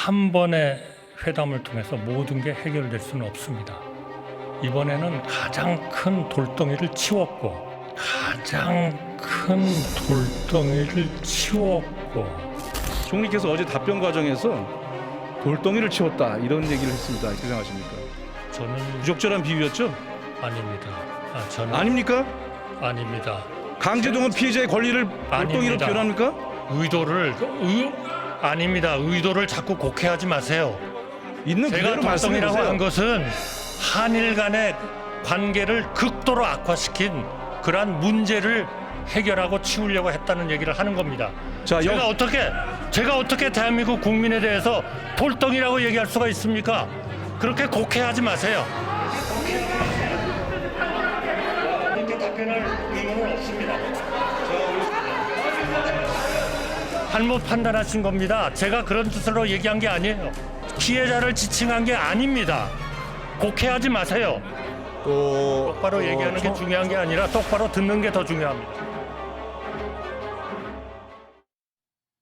한 번의 회담을 통해서 모든 게 해결될 수는 없습니다. 이번에는 가장 큰 돌덩이를 치웠고 총리께서 어제 답변 과정에서 돌덩이를 치웠다 이런 얘기를 했습니다. 어떻게 생각하십니까? 저는 부적절한 비유였죠? 아닙니다. 저는 아닙니까? 아닙니다. 강제동원 피해자의 권리를 돌덩이로 아닙니다. 표현합니까? 아닙니다. 의도를 자꾸 곡해하지 마세요. 있는 제가 그대로 말씀해 돌덩이라고 한 보세요. 것은 한일 간의 관계를 극도로 악화시킨 그러한 문제를 해결하고 치우려고 했다는 얘기를 하는 겁니다. 자, 제가 어떻게 대한민국 국민에 대해서 돌덩이라고 얘기할 수가 있습니까? 그렇게 곡해하지 마세요. 이렇게 답변할 의무는 없습니다. 잘못 판단하신 겁니다. 제가 그런 뜻으로 얘기한 게 아니에요. 피해자를 지칭한 게 아닙니다. 곡해하지 마세요. 똑바로 얘기하는 게 중요한 게 아니라 똑바로 듣는 게 더 중요합니다.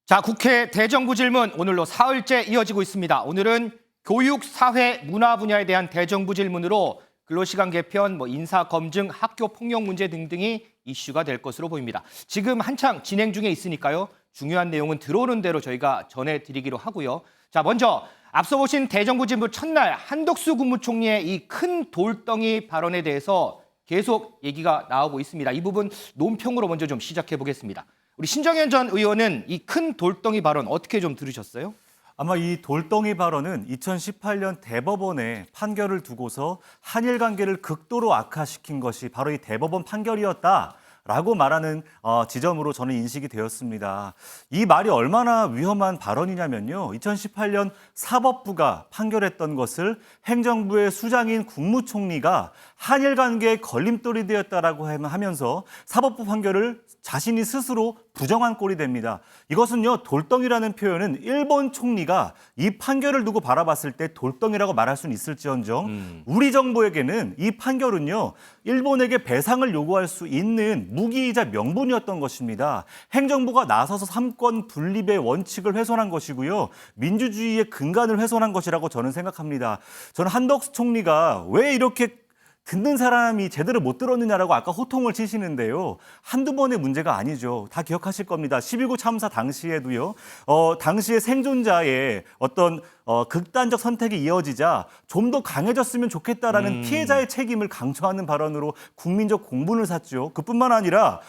자, 국회 대정부 질문 오늘로 사흘째 이어지고 있습니다. 오늘은 교육, 사회, 문화 분야에 대한 대정부 질문으로 근로시간 개편, 인사 검증, 학교 폭력 문제 등등이 이슈가 될 것으로 보입니다. 지금 한창 진행 중에 있으니까요. 중요한 내용은 들어오는 대로 저희가 전해드리기로 하고요. 자, 먼저 앞서 보신 대정부 질문 첫날 한덕수 국무총리의 이 큰 돌덩이 발언에 대해서 계속 얘기가 나오고 있습니다. 이 부분 논평으로 먼저 좀 시작해 보겠습니다. 우리 신정현 전 의원은 이 큰 돌덩이 발언 어떻게 좀 들으셨어요? 아마 이 돌덩이 발언은 2018년 대법원의 판결을 두고서 한일 관계를 극도로 악화시킨 것이 바로 이 대법원 판결이었다라고 말하는 지점으로 저는 인식이 되었습니다. 이 말이 얼마나 위험한 발언이냐면요. 2018년 사법부가 판결했던 것을 행정부의 수장인 국무총리가 한일 관계의 걸림돌이 되었다라고 하면서 사법부 판결을 자신이 스스로 부정한 꼴이 됩니다. 이것은요, 돌덩이라는 표현은 일본 총리가 이 판결을 두고 바라봤을 때 돌덩이라고 말할 수는 있을지언정 우리 정부에게는 이 판결은요, 일본에게 배상을 요구할 수 있는 무기이자 명분이었던 것입니다. 행정부가 나서서 삼권 분립의 원칙을 훼손한 것이고요. 민주주의의 근간을 훼손한 것이라고 저는 생각합니다. 저는 한덕수 총리가 왜 이렇게 듣는 사람이 제대로 못 들었느냐라고 아까 호통을 치시는데요. 한두 번의 문제가 아니죠. 다 기억하실 겁니다. 12.9 참사 당시에도요. 당시의 생존자의 어떤 극단적 선택이 이어지자 좀 더 강해졌으면 좋겠다라는 피해자의 책임을 강조하는 발언으로 국민적 공분을 샀죠. 그뿐만 아니라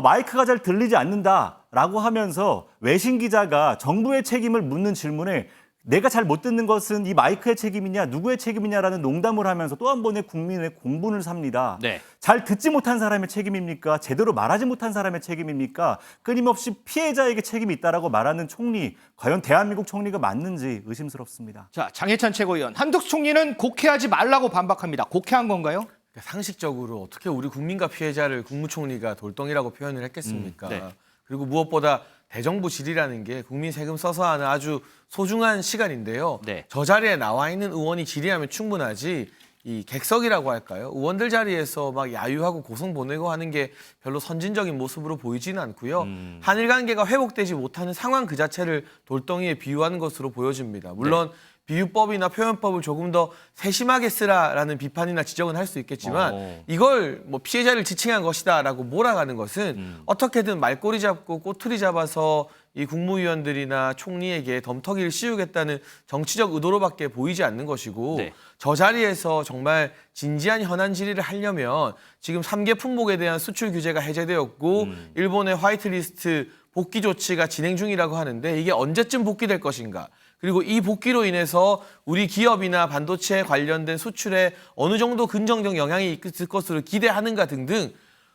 마이크가 잘 들리지 않는다라고 하면서 외신 기자가 정부의 책임을 묻는 질문에 내가 잘 못 듣는 것은 이 마이크의 책임이냐 누구의 책임이냐라는 농담을 하면서 또 한 번의 국민의 공분을 삽니다. 네. 잘 듣지 못한 사람의 책임입니까? 제대로 말하지 못한 사람의 책임입니까? 끊임없이 피해자에게 책임이 있다라고 말하는 총리, 과연 대한민국 총리가 맞는지 의심스럽습니다. 자, 장해찬 최고위원, 한덕수 총리는 곡해하지 말라고 반박합니다. 곡해한 건가요? 상식적으로 어떻게 우리 국민과 피해자를 국무총리가 돌덩이라고 표현을 했겠습니까? 네. 그리고 무엇보다 대정부 질의라는 게 국민 세금 써서 하는 아주 소중한 시간인데요. 네. 저 자리에 나와 있는 의원이 질의하면 충분하지 이 객석이라고 할까요? 의원들 자리에서 막 야유하고 고성 보내고 하는 게 별로 선진적인 모습으로 보이지는 않고요. 한일 관계가 회복되지 못하는 상황 그 자체를 돌덩이에 비유하는 것으로 보여집니다. 물론 비유법이나 표현법을 조금 더 세심하게 쓰라라는 비판이나 지적은 할 수 있겠지만 이걸 피해자를 지칭한 것이다라고 몰아가는 것은 어떻게든 말꼬리 잡고 꼬투리 잡아서 이 국무위원들이나 총리에게 덤터기를 씌우겠다는 정치적 의도로밖에 보이지 않는 것이고 네. 저 자리에서 정말 진지한 현안 질의를 하려면 지금 3개 품목에 대한 수출 규제가 해제되었고 일본의 화이트리스트 복귀 조치가 진행 중이라고 하는데 이게 언제쯤 복귀될 것인가? 그리고 이 복귀로 인해서 우리 기업이나 반도체 관련된 수출에 어느 정도 긍정적 영향이 있을 것으로 기대하는가 등등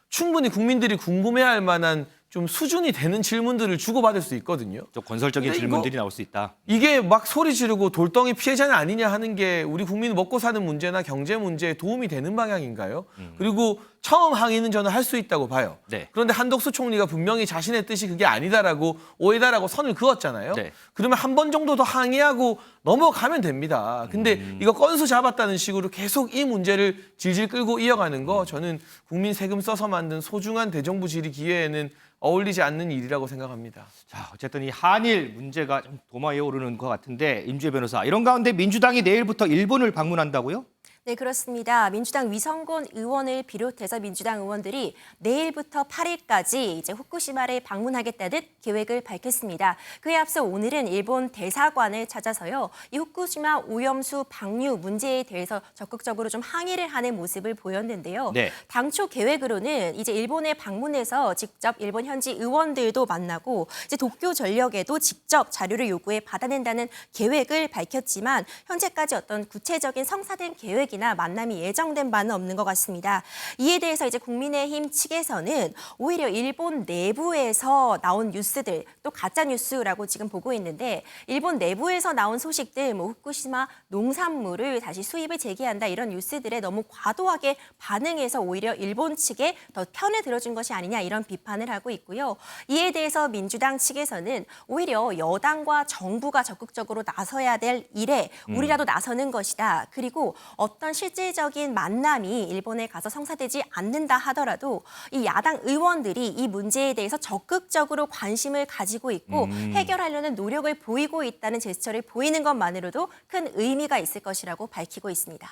충분히 국민들이 궁금해할 만한 좀 수준이 되는 질문들을 주고받을 수 있거든요. 좀 건설적인 질문들이 나올 수 있다. 이게 막 소리 지르고 돌덩이 피해자는 아니냐 하는 게 우리 국민 먹고 사는 문제나 경제 문제에 도움이 되는 방향인가요? 그리고 처음 항의는 저는 할 수 있다고 봐요. 네. 그런데 한덕수 총리가 분명히 자신의 뜻이 그게 아니다라고 오해다라고 선을 그었잖아요. 네. 그러면 한 번 정도 더 항의하고 넘어가면 됩니다. 근데 이거 건수 잡았다는 식으로 계속 이 문제를 질질 끌고 이어가는 거 저는 국민 세금 써서 만든 소중한 대정부 질의 기회에는 어울리지 않는 일이라고 생각합니다. 자, 어쨌든 이 한일 문제가 좀 도마 위에 오르는 것 같은데 임주혜 변호사, 이런 가운데 민주당이 내일부터 일본을 방문한다고요? 네, 그렇습니다. 민주당 위성곤 의원을 비롯해서 민주당 의원들이 내일부터 8일까지 이제 후쿠시마를 방문하겠다는 계획을 밝혔습니다. 그에 앞서 오늘은 일본 대사관을 찾아서요, 이 후쿠시마 오염수 방류 문제에 대해서 적극적으로 좀 항의를 하는 모습을 보였는데요. 네. 당초 계획으로는 이제 일본에 방문해서 직접 일본 현지 의원들도 만나고 이제 도쿄 전력에도 직접 자료를 요구해 받아낸다는 계획을 밝혔지만 현재까지 어떤 구체적인 성사된 계획 이나 만남이 예정된 바는 없는 것 같습니다. 이에 대해서 이제 국민의힘 측에서는 오히려 일본 내부에서 나온 뉴스들, 또 가짜 뉴스라고 지금 보고 있는데, 일본 내부에서 나온 소식들, 뭐 후쿠시마 농산물을 다시 수입을 재개한다 이런 뉴스들에 너무 과도하게 반응해서 오히려 일본 측에 더 편을 들어준 것이 아니냐 이런 비판을 하고 있고요. 이에 대해서 민주당 측에서는 오히려 여당과 정부가 적극적으로 나서야 될 일에 우리라도 나서는 것이다. 그리고 어떤 실질적인 만남이 일본에 가서 성사되지 않는다 하더라도 이 야당 의원들이 이 문제에 대해서 적극적으로 관심을 가지고 있고 해결하려는 노력을 보이고 있다는 제스처를 보이는 것만으로도 큰 의미가 있을 것이라고 밝히고 있습니다.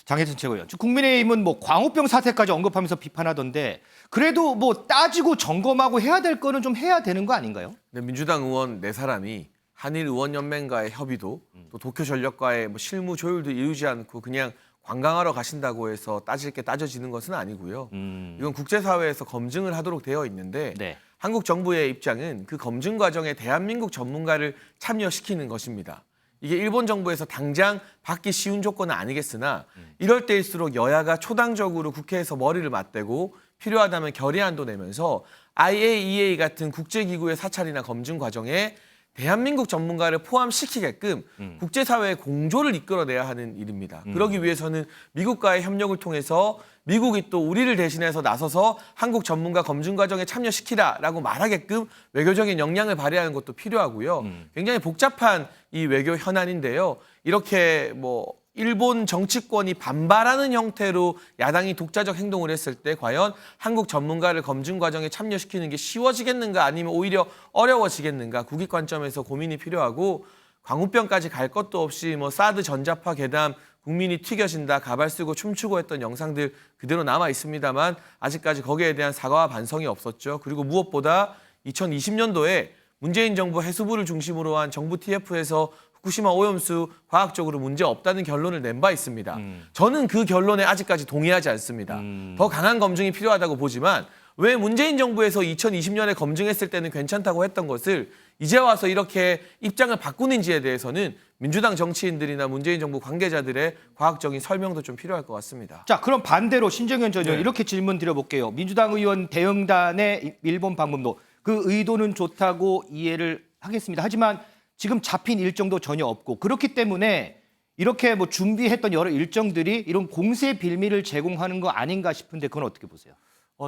장혜순 최고위원, 국민의힘은 뭐 광우병 사태까지 언급하면서 비판하던데, 그래도 뭐 따지고 점검하고 해야 될 거는 좀 해야 되는 거 아닌가요? 네, 민주당 의원 4사람이 한일 의원연맹과의 협의도 또 도쿄전력과의 뭐 실무 조율도 이루지 않고 그냥 관광하러 가신다고 해서 따질 게 따져지는 것은 아니고요. 이건 국제사회에서 검증을 하도록 되어 있는데 네. 한국 정부의 입장은 그 검증 과정에 대한민국 전문가를 참여시키는 것입니다. 이게 일본 정부에서 당장 받기 쉬운 조건은 아니겠으나 이럴 때일수록 여야가 초당적으로 국회에서 머리를 맞대고 필요하다면 결의안도 내면서 IAEA 같은 국제기구의 사찰이나 검증 과정에 대한민국 전문가를 포함시키게끔 국제사회의 공조를 이끌어내야 하는 일입니다. 그러기 위해서는 미국과의 협력을 통해서 미국이 또 우리를 대신해서 나서서 한국 전문가 검증 과정에 참여시키라라고 말하게끔 외교적인 역량을 발휘하는 것도 필요하고요. 굉장히 복잡한 이 외교 현안인데요. 이렇게 뭐 일본 정치권이 반발하는 형태로 야당이 독자적 행동을 했을 때 과연 한국 전문가를 검증 과정에 참여시키는 게 쉬워지겠는가 아니면 오히려 어려워지겠는가 국익 관점에서 고민이 필요하고, 광우병까지 갈 것도 없이 뭐 사드 전자파 괴담 국민이 튀겨진다 가발 쓰고 춤추고 했던 영상들 그대로 남아 있습니다만 아직까지 거기에 대한 사과와 반성이 없었죠. 그리고 무엇보다 2020년도에 문재인 정부 해수부를 중심으로 한 정부 TF에서 후쿠시마 오염수 과학적으로 문제 없다는 결론을 낸 바 있습니다. 저는 그 결론에 아직까지 동의하지 않습니다. 더 강한 검증이 필요하다고 보지만 왜 문재인 정부에서 2020년에 검증했을 때는 괜찮다고 했던 것을 이제 와서 이렇게 입장을 바꾸는지에 대해서는 민주당 정치인들이나 문재인 정부 관계자들의 과학적인 설명도 좀 필요할 것 같습니다. 자, 그럼 반대로 신정현 전 의원 이렇게 질문 드려볼게요. 민주당 의원 대응단의 일본 방문도 그 의도는 좋다고 이해를 하겠습니다. 하지만 지금 잡힌 일정도 전혀 없고, 그렇기 때문에 이렇게 뭐 준비했던 여러 일정들이 이런 공세 빌미를 제공하는 거 아닌가 싶은데 그건 어떻게 보세요?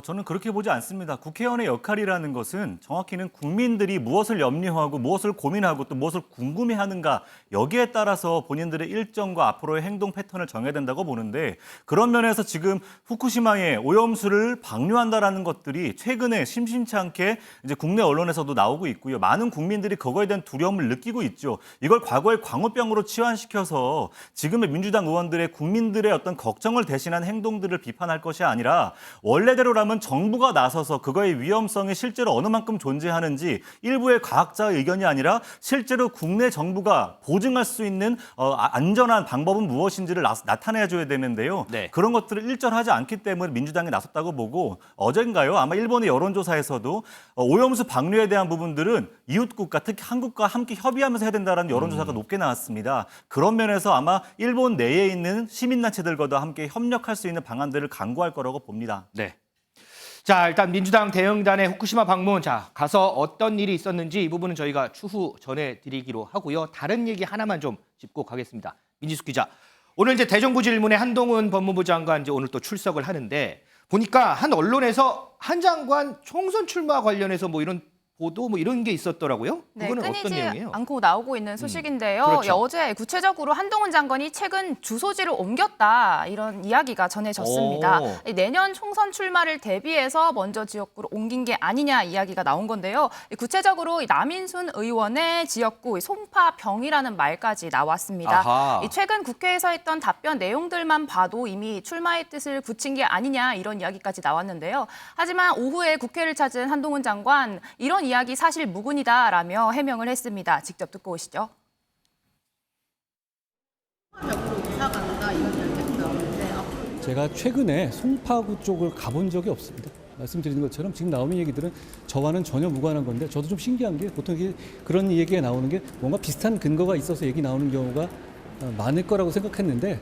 저는 그렇게 보지 않습니다. 국회의원의 역할이라는 것은 정확히는 국민들이 무엇을 염려하고 무엇을 고민하고 또 무엇을 궁금해하는가, 여기에 따라서 본인들의 일정과 앞으로의 행동 패턴을 정해야 된다고 보는데, 그런 면에서 지금 후쿠시마에 오염수를 방류한다라는 것들이 최근에 심심치 않게 이제 국내 언론에서도 나오고 있고요. 많은 국민들이 그거에 대한 두려움을 느끼고 있죠. 이걸 과거의 광우병으로 치환시켜서 지금의 민주당 의원들의 국민들의 어떤 걱정을 대신한 행동들을 비판할 것이 아니라 원래대로라면 정부가 나서서 그거의 위험성이 실제로 어느 만큼 존재하는지 일부의 과학자의 의견이 아니라 실제로 국내 정부가 보증할 수 있는 안전한 방법은 무엇인지를 나타내줘야 되는데요. 네. 그런 것들을 일절하지 않기 때문에 민주당이 나섰다고 보고, 어젠가요? 아마 일본의 여론조사에서도 오염수 방류에 대한 부분들은 이웃국가, 특히 한국과 함께 협의하면서 해야 된다는 여론조사가 높게 나왔습니다. 그런 면에서 아마 일본 내에 있는 시민단체들과도 함께 협력할 수 있는 방안들을 강구할 거라고 봅니다. 네. 자, 일단 민주당 대응단의 후쿠시마 방문, 자, 가서 어떤 일이 있었는지 이 부분은 저희가 추후 전해드리기로 하고요. 다른 얘기 하나만 좀 짚고 가겠습니다. 민지숙 기자, 오늘 이제 대정부 질문에 한동훈 법무부 장관 이제 오늘 또 출석을 하는데, 보니까 한 언론에서 한 장관 총선 출마 관련해서 뭐 이런 보도 뭐 이런 게 있었더라고요. 네, 그거는 어떤 끊이지 내용이에요? 않고 나오고 있는 소식인데요. 그렇죠. 어제 구체적으로 한동훈 장관이 최근 주소지를 옮겼다 이런 이야기가 전해졌습니다. 오. 내년 총선 출마를 대비해서 먼저 지역구로 옮긴 게 아니냐 이야기가 나온 건데요. 구체적으로 남인순 의원의 지역구 송파병이라는 말까지 나왔습니다. 아하. 최근 국회에서 했던 답변 내용들만 봐도 이미 출마의 뜻을 굳힌 게 아니냐 이런 이야기까지 나왔는데요. 하지만 오후에 국회를 찾은 한동훈 장관 이런 이야기 사실 무근이다라며 해명을 했습니다. 직접 듣고 오시죠. 제가 최근에 송파구 쪽을 가본 적이 없습니다. 말씀드리는 것처럼 지금 나오는 얘기들은 저와는 전혀 무관한 건데 저도 좀 신기한 게 보통 이게 그런 얘기가 나오는 게 뭔가 비슷한 근거가 있어서 얘기 나오는 경우가 많을 거라고 생각했는데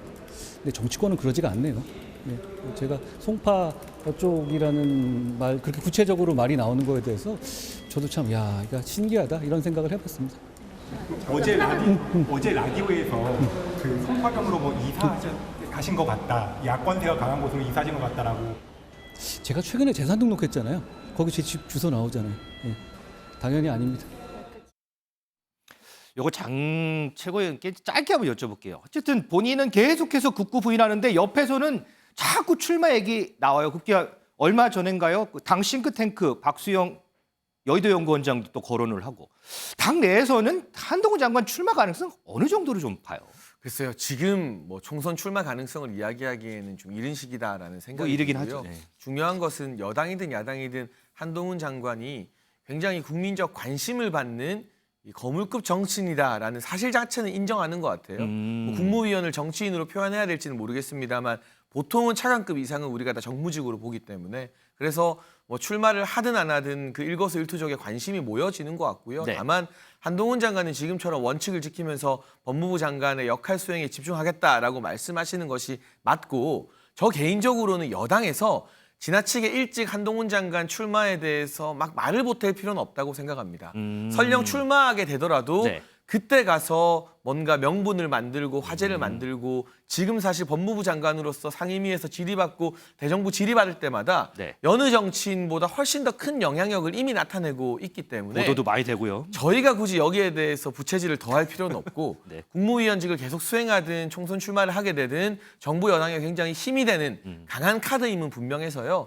근데 정치권은 그러지가 않네요. 예, 제가 송파 쪽이라는 말 그렇게 구체적으로 말이 나오는 거에 대해서 저도 참 야, 이거 신기하다 이런 생각을 해봤습니다. 어제 라디오에서 그 송파병으로 뭐 이사 가신 것 같다. 야권세가 강한 곳으로 이사하신 것 같다라고. 제가 최근에 재산 등록했잖아요. 거기 제 집 주소 나오잖아요. 예, 당연히 아닙니다. 요거 장 최고위원께 짧게 한번 여쭤볼게요. 어쨌든 본인은 계속해서 극구 부인하는데 옆에서는 자꾸 출마 얘기 나와요. 그게 얼마 전인가요? 당 싱크탱크 박수영 여의도 연구원장도 또 거론을 하고 당 내에서는 한동훈 장관 출마 가능성 어느 정도로 좀 봐요? 글쎄요. 지금 뭐 총선 출마 가능성을 이야기하기에는 좀 이른 시기다라는 생각이 뭐 이르긴 들고요. 하죠. 네. 중요한 것은 여당이든 야당이든 한동훈 장관이 굉장히 국민적 관심을 받는 이 거물급 정치인이다라는 사실 자체는 인정하는 것 같아요. 뭐 국무위원을 정치인으로 표현해야 될지는 모르겠습니다만 보통은 차관급 이상은 우리가 다 정무직으로 보기 때문에 그래서 뭐 출마를 하든 안 하든 그 일거수일투족에 관심이 모여지는 것 같고요. 네. 다만 한동훈 장관은 지금처럼 원칙을 지키면서 법무부 장관의 역할 수행에 집중하겠다라고 말씀하시는 것이 맞고 저 개인적으로는 여당에서 지나치게 일찍 한동훈 장관 출마에 대해서 막 말을 보탤 필요는 없다고 생각합니다. 설령 출마하게 되더라도 네. 그때 가서 뭔가 명분을 만들고 화제를 만들고 지금 사실 법무부 장관으로서 상임위에서 질의받고 대정부 질의받을 때마다 네. 여느 정치인보다 훨씬 더 큰 영향력을 이미 나타내고 있기 때문에 보도도 많이 되고요. 저희가 굳이 여기에 대해서 부채질을 더할 필요는 없고 네. 국무위원직을 계속 수행하든 총선 출마를 하게 되든 정부 여당에 굉장히 힘이 되는 강한 카드임은 분명해서요.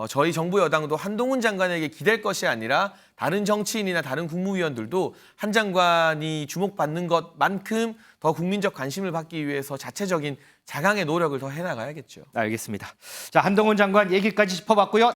저희 정부 여당도 한동훈 장관에게 기댈 것이 아니라 다른 정치인이나 다른 국무위원들도 한 장관이 주목받는 것만큼 더 국민적 관심을 받기 위해서 자체적인 자강의 노력을 더 해나가야겠죠. 알겠습니다. 자, 한동훈 장관 얘기까지 짚어봤고요.